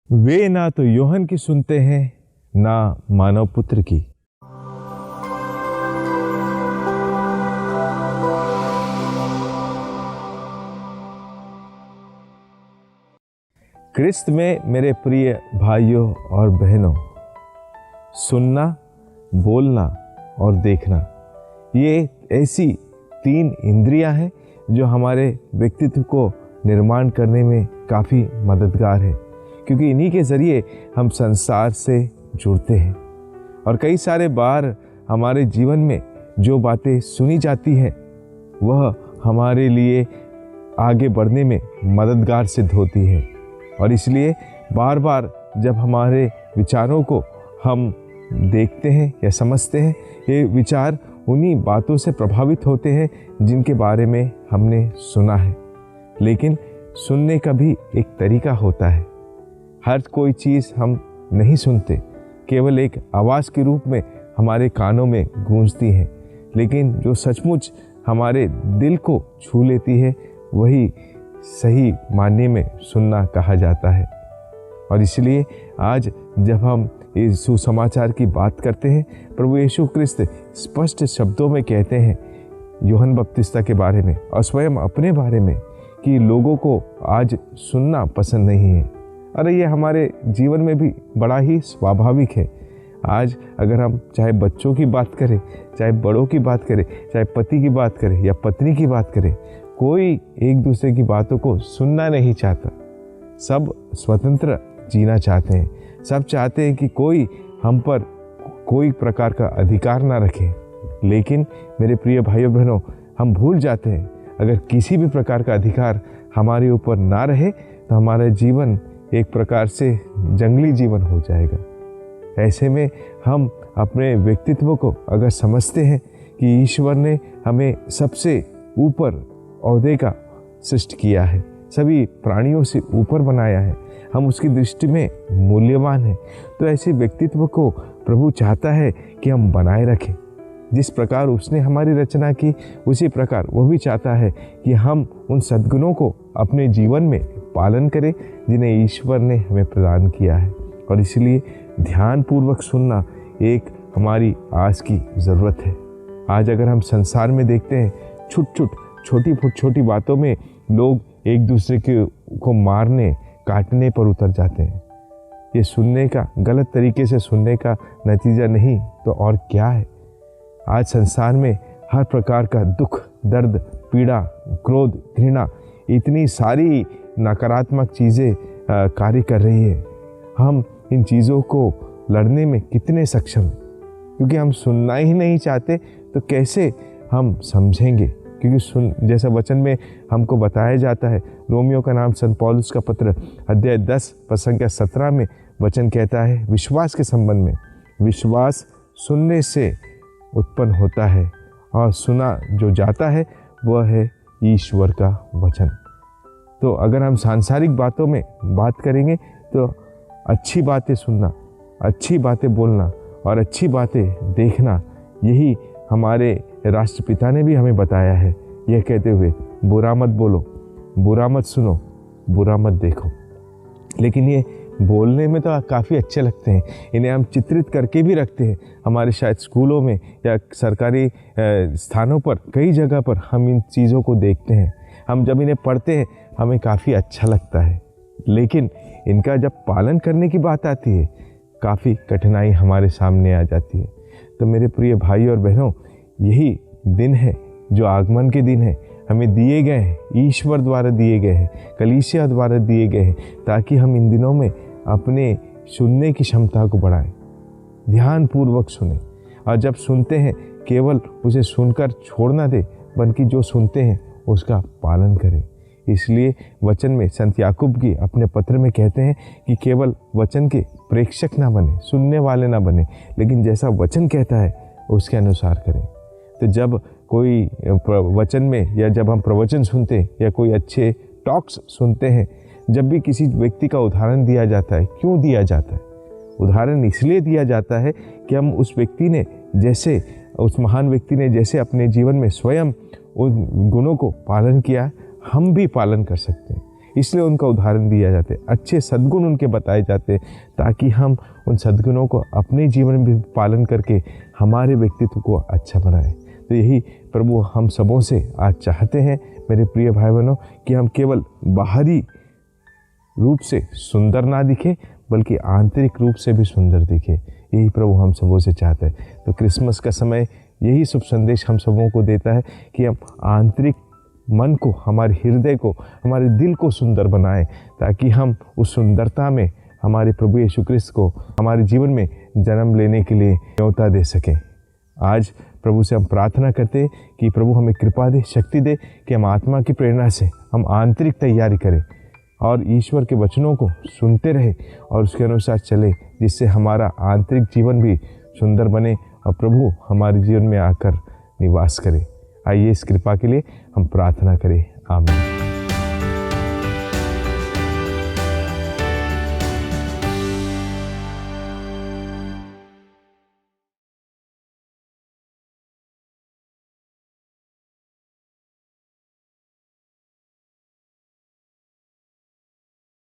वे ना तो यूहन्ना की सुनते हैं ना मानव पुत्र की। क्रिस्त में मेरे प्रिय भाइयों और बहनों, सुनना, बोलना और देखना, ये ऐसी 3 इंद्रियां हैं जो हमारे व्यक्तित्व को निर्माण करने में काफ़ी मददगार है, क्योंकि इन्हीं के ज़रिए हम संसार से जुड़ते हैं। और कई सारे बार हमारे जीवन में जो बातें सुनी जाती हैं वह हमारे लिए आगे बढ़ने में मददगार सिद्ध होती है। और इसलिए बार बार जब हमारे विचारों को हम देखते हैं या समझते हैं, ये विचार उन्हीं बातों से प्रभावित होते हैं जिनके बारे में हमने सुना है। लेकिन सुनने का भी एक तरीका होता है। हर कोई चीज़ हम नहीं सुनते, केवल एक आवाज़ के रूप में हमारे कानों में गूंजती है, लेकिन जो सचमुच हमारे दिल को छू लेती है वही सही मायने में सुनना कहा जाता है। और इसलिए आज जब हम इस सुसमाचार की बात करते हैं, प्रभु यीशु क्रिस्त स्पष्ट शब्दों में कहते हैं यूहन्ना बपतिस्ता के बारे में और स्वयं अपने बारे में कि लोगों को आज सुनना पसंद नहीं है। अरे ये हमारे जीवन में भी बड़ा ही स्वाभाविक है। आज अगर हम चाहे बच्चों की बात करें, चाहे बड़ों की बात करें, चाहे पति की बात करें या पत्नी की बात करें, कोई एक दूसरे की बातों को सुनना नहीं चाहता। सब स्वतंत्र जीना चाहते हैं। सब चाहते हैं कि कोई हम पर कोई प्रकार का अधिकार ना रखे। लेकिन मेरे प्रिय भाइयों बहनों, हम भूल जाते हैं अगर किसी भी प्रकार का अधिकार हमारे ऊपर ना रहे तो हमारा जीवन एक प्रकार से जंगली जीवन हो जाएगा। ऐसे में हम अपने व्यक्तित्व को अगर समझते हैं कि ईश्वर ने हमें सबसे ऊपर ओहदे का सृष्टि किया है, सभी प्राणियों से ऊपर बनाया है, हम उसकी दृष्टि में मूल्यवान हैं, तो ऐसे व्यक्तित्व को प्रभु चाहता है कि हम बनाए रखें। जिस प्रकार उसने हमारी रचना की उसी प्रकार वो भी चाहता है कि हम उन सद्गुणों को अपने जीवन में पालन करें जिन्हें ईश्वर ने हमें प्रदान किया है। और इसलिए ध्यानपूर्वक सुनना एक हमारी आज की ज़रूरत है। आज अगर हम संसार में देखते हैं, छोटी बातों में लोग एक दूसरे को मारने काटने पर उतर जाते हैं। ये सुनने का, गलत तरीके से सुनने का नतीजा नहीं तो और क्या है। आज संसार में हर प्रकार का दुख, दर्द, पीड़ा, क्रोध, घृणा, इतनी सारी नकारात्मक चीज़ें कार्य कर रही है। हम इन चीज़ों को लड़ने में कितने सक्षम हैं, क्योंकि हम सुनना ही नहीं चाहते तो कैसे हम समझेंगे। क्योंकि जैसा वचन में हमको बताया जाता है, रोमियो का नाम संत पौलुस का पत्र अध्याय 10 पद संख्या 17 में वचन कहता है विश्वास के संबंध में, विश्वास सुनने से उत्पन्न होता है और सुना जो जाता है वह है ईश्वर का वचन। तो अगर हम सांसारिक बातों में बात करेंगे तो अच्छी बातें सुनना, अच्छी बातें बोलना और अच्छी बातें देखना, यही हमारे राष्ट्रपिता ने भी हमें बताया है, यह कहते हुए बुरा मत बोलो, बुरा मत सुनो, बुरा मत देखो। लेकिन ये बोलने में तो काफ़ी अच्छे लगते हैं, इन्हें हम चित्रित करके भी रखते हैं। हमारे शायद स्कूलों में या सरकारी स्थानों पर कई जगह पर हम इन चीज़ों को देखते हैं। हम जब इन्हें पढ़ते हैं हमें काफ़ी अच्छा लगता है, लेकिन इनका जब पालन करने की बात आती है काफ़ी कठिनाई हमारे सामने आ जाती है। तो मेरे प्रिय भाई और बहनों, यही दिन है जो आगमन के दिन है, हमें दिए गए हैं, ईश्वर द्वारा दिए गए हैं, कलीसिया द्वारा दिए गए हैं, ताकि हम इन दिनों में अपने सुनने की क्षमता को बढ़ाएं, ध्यानपूर्वक सुने। और जब सुनते हैं केवल उसे सुनकर छोड़ ना दे, बल्कि जो सुनते हैं उसका पालन करें। इसलिए वचन में संत याकूब की अपने पत्र में कहते हैं कि केवल वचन के प्रेक्षक ना बने, सुनने वाले ना बने, लेकिन जैसा वचन कहता है उसके अनुसार करें। तो जब कोई वचन में या जब हम प्रवचन सुनते हैं या कोई अच्छे टॉक्स सुनते हैं, जब भी किसी व्यक्ति का उदाहरण दिया जाता है, क्यों दिया जाता है? उदाहरण इसलिए दिया जाता है कि हम उस व्यक्ति ने जैसे, उस महान व्यक्ति ने जैसे अपने जीवन में स्वयं उन गुणों को पालन किया, हम भी पालन कर सकते हैं। इसलिए उनका उदाहरण दिया जाता है, अच्छे सद्गुण उनके बताए जाते हैं, ताकि हम उन सद्गुणों को अपने जीवन में भी पालन करके हमारे व्यक्तित्व को अच्छा बनाएं। तो यही प्रभु हम सबों से आज चाहते हैं मेरे प्रिय भाई बहनों, कि हम केवल बाहरी रूप से सुंदर ना दिखे, बल्कि आंतरिक रूप से भी सुंदर दिखे। यही प्रभु हम सबों से चाहते हैं। तो क्रिसमस का समय यही शुभ संदेश हम सबों को देता है कि हम आंतरिक मन को, हमारे हृदय को, हमारे दिल को सुंदर बनाएं, ताकि हम उस सुंदरता में हमारे प्रभु यीशु क्रिस्त को हमारे जीवन में जन्म लेने के लिए न्योता दे सकें। आज प्रभु से हम प्रार्थना करते हैं कि प्रभु हमें कृपा दे, शक्ति दे कि हम आत्मा की प्रेरणा से हम आंतरिक तैयारी करें और ईश्वर के वचनों को सुनते रहे और उसके अनुसार चले, जिससे हमारा आंतरिक जीवन भी सुंदर बने और प्रभु हमारे जीवन में आकर निवास करे। आइए इस कृपा के लिए हम प्रार्थना करें। आमीन।